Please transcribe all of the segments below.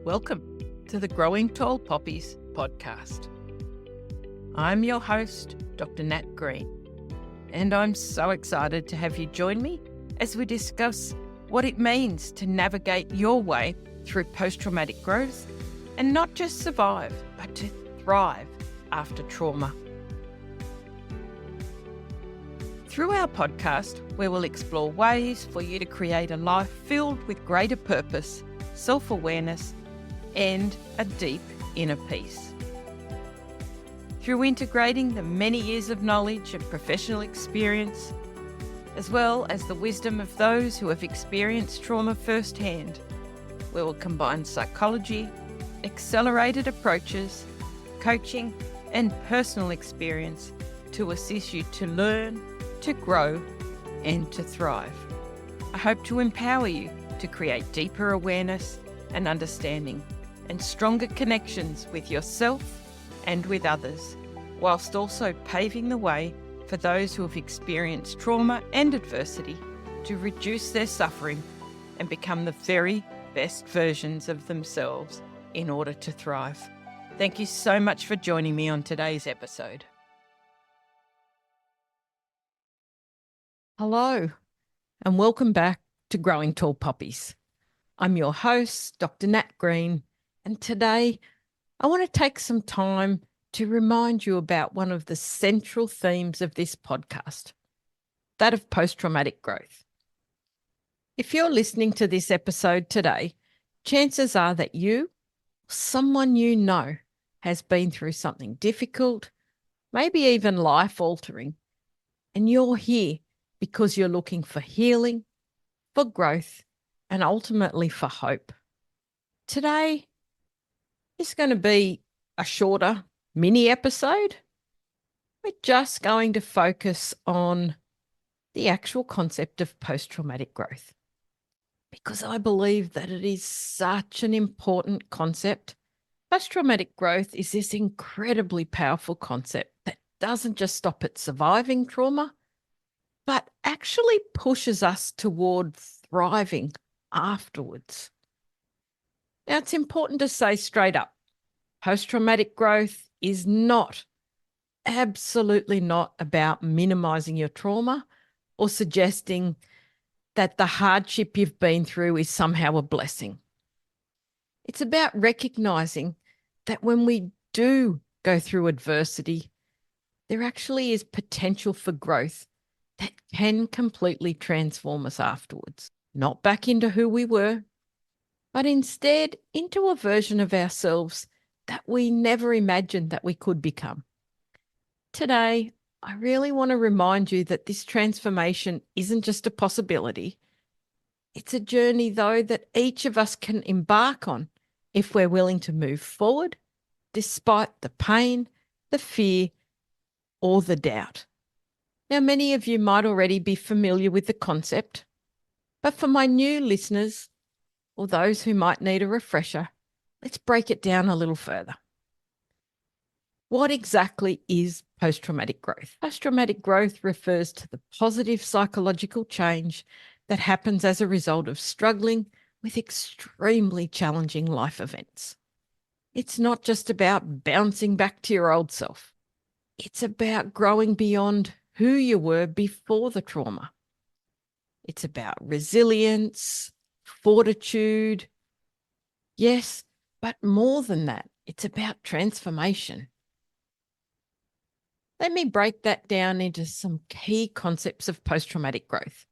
Welcome to the Growing Tall Poppies podcast. I'm your host, Dr. Nat Green, and I'm so excited to have you join me as we discuss what it means to navigate your way through post-traumatic growth and not just survive, but to thrive after trauma. Through our podcast, we will explore ways for you to create a life filled with greater purpose, self-awareness, and a deep inner peace. Through integrating the many years of knowledge and professional experience, as well as the wisdom of those who have experienced trauma firsthand, we will combine psychology, accelerated approaches, coaching, and personal experience to assist you to learn, to grow, and to thrive. I hope to empower you to create deeper awareness and understanding and stronger connections with yourself and with others, whilst also paving the way for those who have experienced trauma and adversity to reduce their suffering and become the very best versions of themselves in order to thrive. Thank you so much for joining me on today's episode. Hello, and welcome back to Growing Tall Poppies. I'm your host, Dr. Nat Green, and today I want to take some time to remind you about one of the central themes of this podcast, that of post-traumatic growth. If you're listening to this episode today, chances are that you, someone you know, has been through something difficult, maybe even life-altering, and you're here because you're looking for healing, for growth, and ultimately for hope. Today is going to be a shorter mini episode. We're just going to focus on the actual concept of post-traumatic growth, because I believe that it is such an important concept. Post-traumatic growth is this incredibly powerful concept that doesn't just stop at surviving trauma, but actually pushes us toward thriving afterwards. Now, it's important to say straight up, post-traumatic growth is not, absolutely not about minimizing your trauma or suggesting that the hardship you've been through is somehow a blessing. It's about recognizing that when we do go through adversity, there actually is potential for growth that can completely transform us afterwards. Not back into who we were, but instead into a version of ourselves that we never imagined that we could become. Today, I really want to remind you that this transformation isn't just a possibility. It's a journey, though, that each of us can embark on if we're willing to move forward, despite the pain, the fear, or the doubt. Now, many of you might already be familiar with the concept, but for my new listeners, or those who might need a refresher, let's break it down a little further. What exactly is post-traumatic growth? Post-traumatic growth refers to the positive psychological change that happens as a result of struggling with extremely challenging life events. It's not just about bouncing back to your old self. It's about growing beyond who you were before the trauma. It's about resilience, fortitude. Yes, but more than that, it's about transformation. Let me break that down into some key concepts of post-traumatic growth.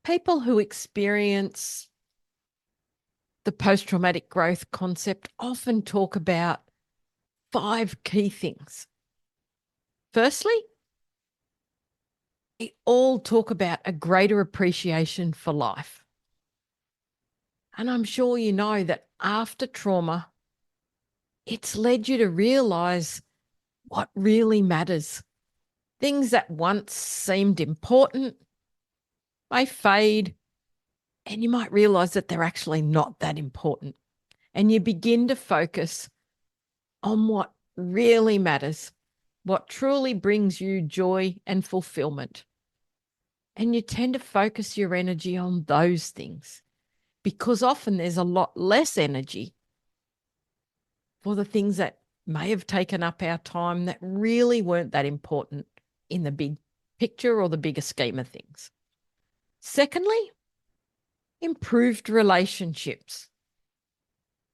People who experience the post-traumatic growth concept often talk about 5 key things. Firstly, we all talk about a greater appreciation for life. And I'm sure you know that after trauma, it's led you to realize what really matters. Things that once seemed important may fade, and you might realize that they're actually not that important. And you begin to focus on what really matters, what truly brings you joy and fulfillment. And you tend to focus your energy on those things. because often there's a lot less energy for the things that may have taken up our time that really weren't that important in the big picture or the bigger scheme of things. Secondly, improved relationships.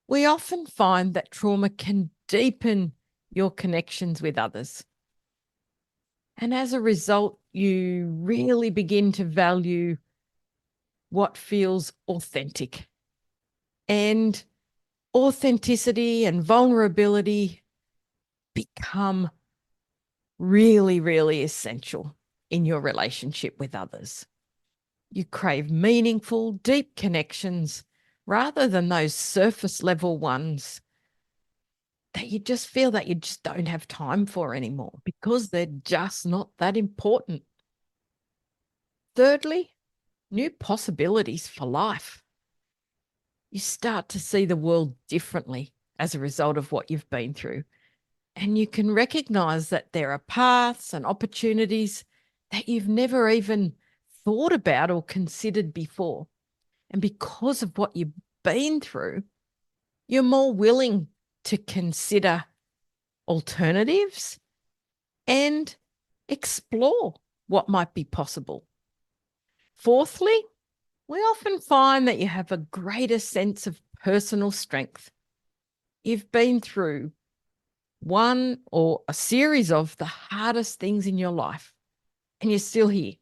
We often find that trauma can deepen your connections with others. And as a result, you really begin to value what feels authentic. And authenticity and vulnerability become really, really essential in your relationship with others. You crave meaningful, deep connections rather than those surface level ones that you just feel that you just don't have time for anymore because they're just not that important. Thirdly, new possibilities for life. You start to see the world differently as a result of what you've been through. And you can recognize that there are paths and opportunities that you've never even thought about or considered before. And because of what you've been through, you're more willing to consider alternatives and explore what might be possible. Fourthly, we often find that you have a greater sense of personal strength. You've been through one or a series of the hardest things in your life, and you're still here.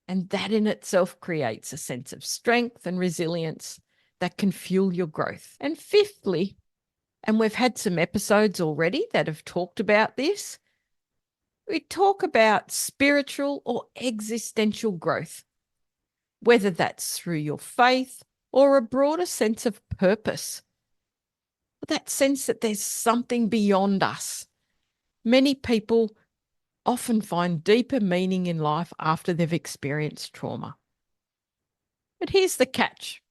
And that in itself creates a sense of strength and resilience that can fuel your growth. And fifthly, and we've had some episodes already that have talked about this, we talk about spiritual or existential growth, whether that's through your faith or a broader sense of purpose. That sense that there's something beyond us. Many people often find deeper meaning in life after they've experienced trauma. But here's the catch.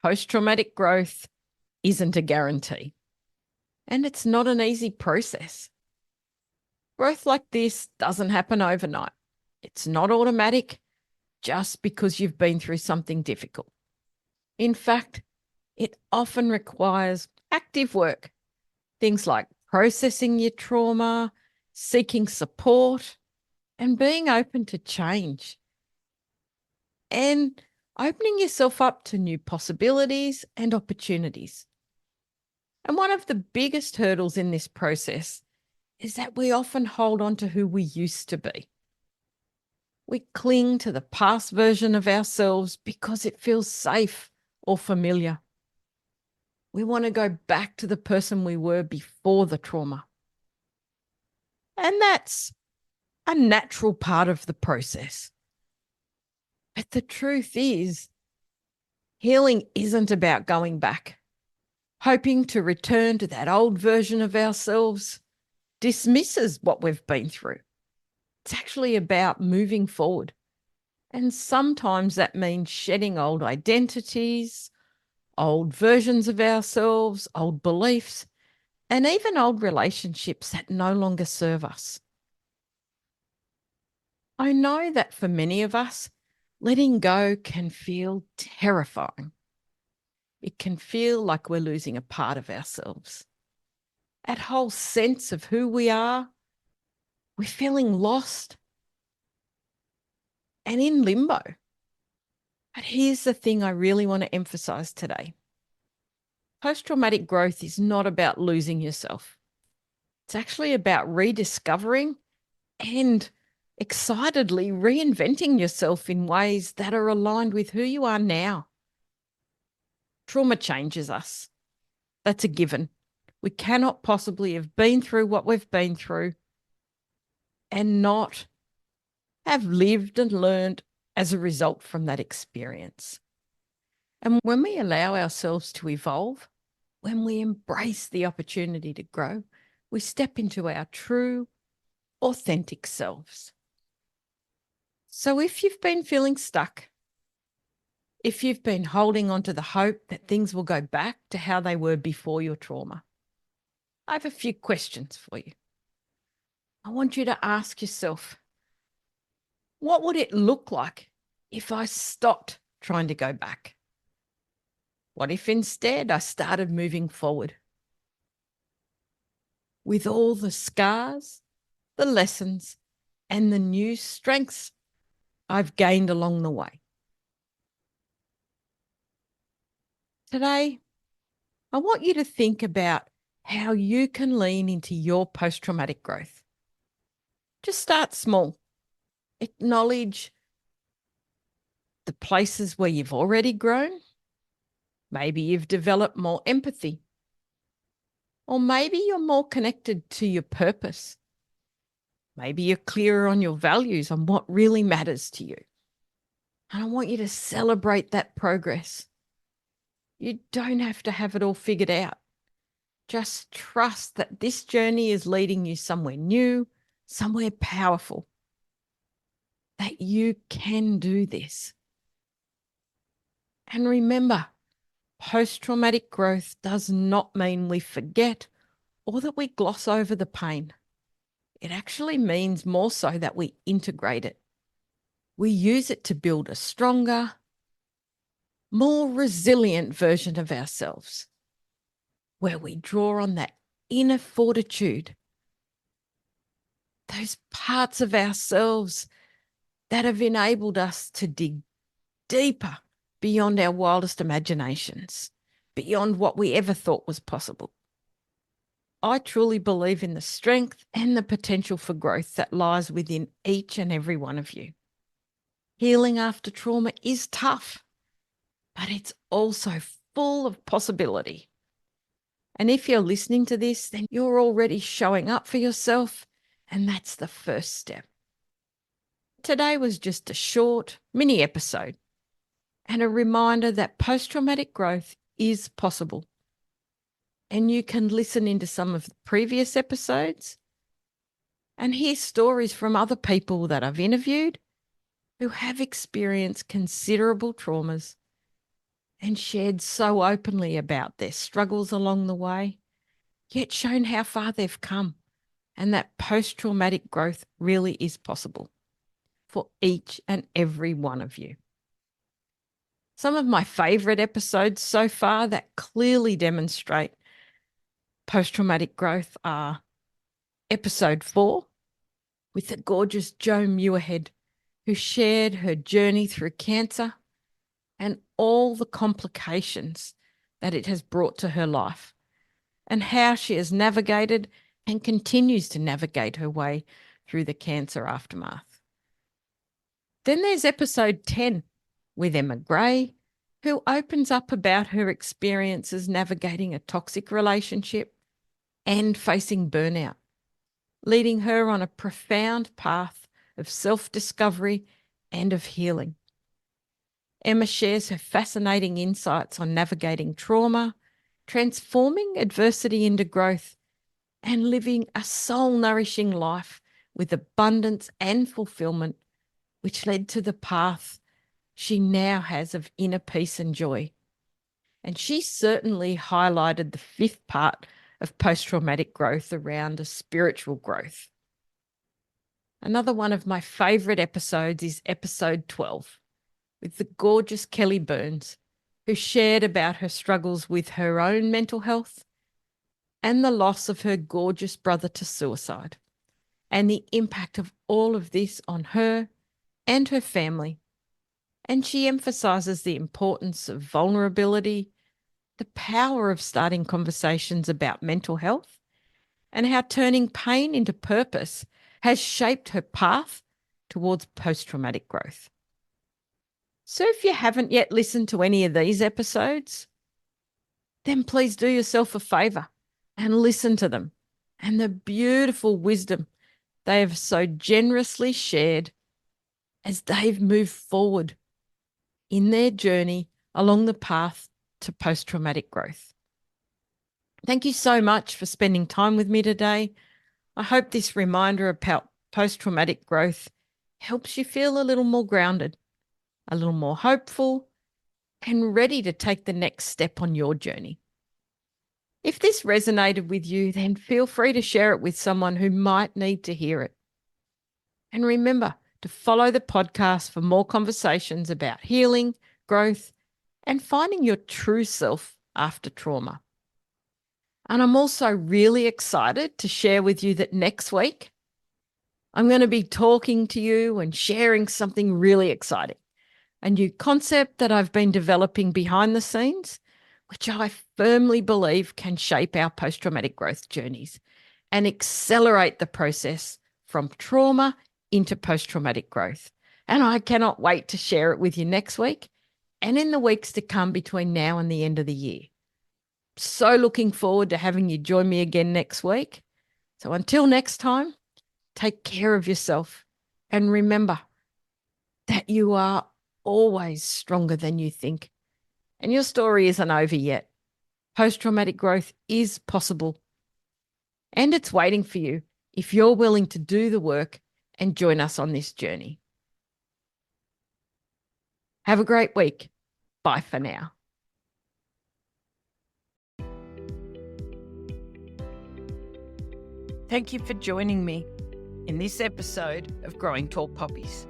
Post-traumatic growth isn't a guarantee, and it's not an easy process. Growth like this doesn't happen overnight. It's not automatic just because you've been through something difficult. In fact, it often requires active work, things like processing your trauma, seeking support, and being open to change. And opening yourself up to new possibilities and opportunities. And one of the biggest hurdles in this process is that we often hold on to who we used to be. We cling to the past version of ourselves because it feels safe or familiar. We want to go back to the person we were before the trauma. And that's a natural part of the process. But the truth is, healing isn't about going back, hoping to return to that old version of ourselves dismisses what we've been through. It's actually about moving forward. And sometimes that means shedding old identities, old versions of ourselves, old beliefs, and even old relationships that no longer serve us. I know that for many of us, letting go can feel terrifying. It can feel like we're losing a part of ourselves. That whole sense of who we are, we're feeling lost and in limbo. But here's the thing I really want to emphasize today. Post-traumatic growth is not about losing yourself. It's actually about rediscovering and excitedly reinventing yourself in ways that are aligned with who you are now. Trauma changes us. That's a given. We cannot possibly have been through what we've been through and not have lived and learned as a result from that experience. And when we allow ourselves to evolve, when we embrace the opportunity to grow, we step into our true, authentic selves. So if you've been feeling stuck, if you've been holding on to the hope that things will go back to how they were before your trauma, I have a few questions for you. I want you to ask yourself, what would it look like if I stopped trying to go back? What if instead I started moving forward with all the scars, the lessons, and the new strengths I've gained along the way? Today, I want you to think about how you can lean into your post-traumatic growth. Just start small. Acknowledge the places where you've already grown. Maybe you've developed more empathy. Or maybe you're more connected to your purpose. Maybe you're clearer on your values, on what really matters to you. And I want you to celebrate that progress. You don't have to have it all figured out. Just trust that this journey is leading you somewhere new, somewhere powerful, that you can do this. And remember, post-traumatic growth does not mean we forget or that we gloss over the pain. It actually means more so that we integrate it. We use it to build a stronger, more resilient version of ourselves, where we draw on that inner fortitude, those parts of ourselves that have enabled us to dig deeper beyond our wildest imaginations, beyond what we ever thought was possible. I truly believe in the strength and the potential for growth that lies within each and every one of you. Healing after trauma is tough, but it's also full of possibility. And if you're listening to this, then you're already showing up for yourself, and that's the first step. Today was just a short mini episode and a reminder that post-traumatic growth is possible. And you can listen into some of the previous episodes and hear stories from other people that I've interviewed who have experienced considerable traumas and shared so openly about their struggles along the way, yet shown how far they've come and that post-traumatic growth really is possible for each and every one of you. Some of my favourite episodes so far that clearly demonstrate post-traumatic growth are episode 4 with the gorgeous Jo Muirhead, who shared her journey through cancer and all the complications that it has brought to her life, and how she has navigated and continues to navigate her way through the cancer aftermath. Then there's episode 10 with Emma Gray, who opens up about her experiences navigating a toxic relationship and facing burnout, leading her on a profound path of self-discovery and of healing. Emma shares her fascinating insights on navigating trauma, transforming adversity into growth, and living a soul-nourishing life with abundance and fulfillment, which led to the path she now has of inner peace and joy. And she certainly highlighted the 5th part of post-traumatic growth around a spiritual growth. Another one of my favourite episodes is episode 12 with the gorgeous Kelly Burns, who shared about her struggles with her own mental health and the loss of her gorgeous brother to suicide, and the impact of all of this on her and her family. And she emphasises the importance of vulnerability, the power of starting conversations about mental health, and how turning pain into purpose has shaped her path towards post-traumatic growth. So if you haven't yet listened to any of these episodes, then please do yourself a favour and listen to them and the beautiful wisdom they have so generously shared as they've moved forward in their journey along the path to post-traumatic growth. Thank you so much for spending time with me today. I hope this reminder about post-traumatic growth helps you feel a little more grounded, a little more hopeful, and ready to take the next step on your journey. If this resonated with you, then feel free to share it with someone who might need to hear it. And remember to follow the podcast for more conversations about healing, growth, and finding your true self after trauma. And I'm also really excited to share with you that next week, I'm going to be talking to you and sharing something really exciting, a new concept that I've been developing behind the scenes, which I firmly believe can shape our post-traumatic growth journeys and accelerate the process from trauma into post-traumatic growth. And I cannot wait to share it with you next week and in the weeks to come between now and the end of the year. So looking forward to having you join me again next week. So until next time, take care of yourself and remember that you are always stronger than you think. And your story isn't over yet. Post-traumatic growth is possible. And it's waiting for you if you're willing to do the work and join us on this journey. Have a great week. Bye for now. Thank you for joining me in this episode of Growing Tall Poppies.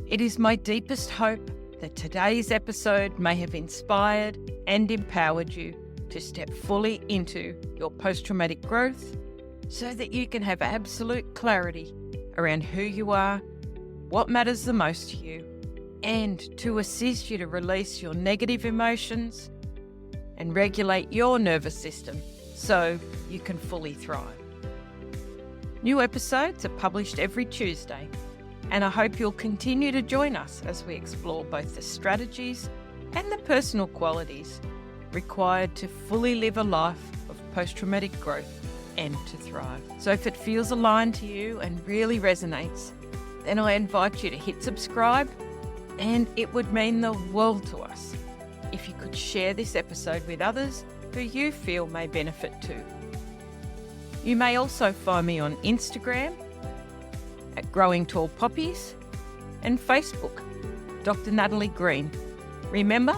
It is my deepest hope that today's episode may have inspired and empowered you to step fully into your post-traumatic growth so that you can have absolute clarity around who you are, what matters the most to you, and to assist you to release your negative emotions and regulate your nervous system so you can fully thrive. New episodes are published every Tuesday, and I hope you'll continue to join us as we explore both the strategies and the personal qualities required to fully live a life of post-traumatic growth and to thrive. So if it feels aligned to you and really resonates, then I invite you to hit subscribe, and it would mean the world to us if you could share this episode with others who you feel may benefit too. You may also find me on Instagram at Growing Tall Poppies and Facebook, Dr. Natalie Green. Remember,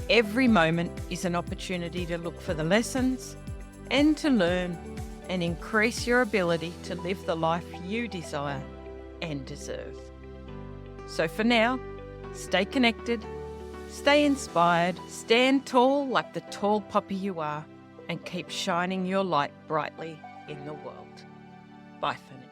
every moment is an opportunity to look for the lessons and to learn and increase your ability to live the life you desire and deserve. So for now, stay connected, stay inspired, stand tall like the tall poppy you are, and keep shining your light brightly in the world. Bye for now.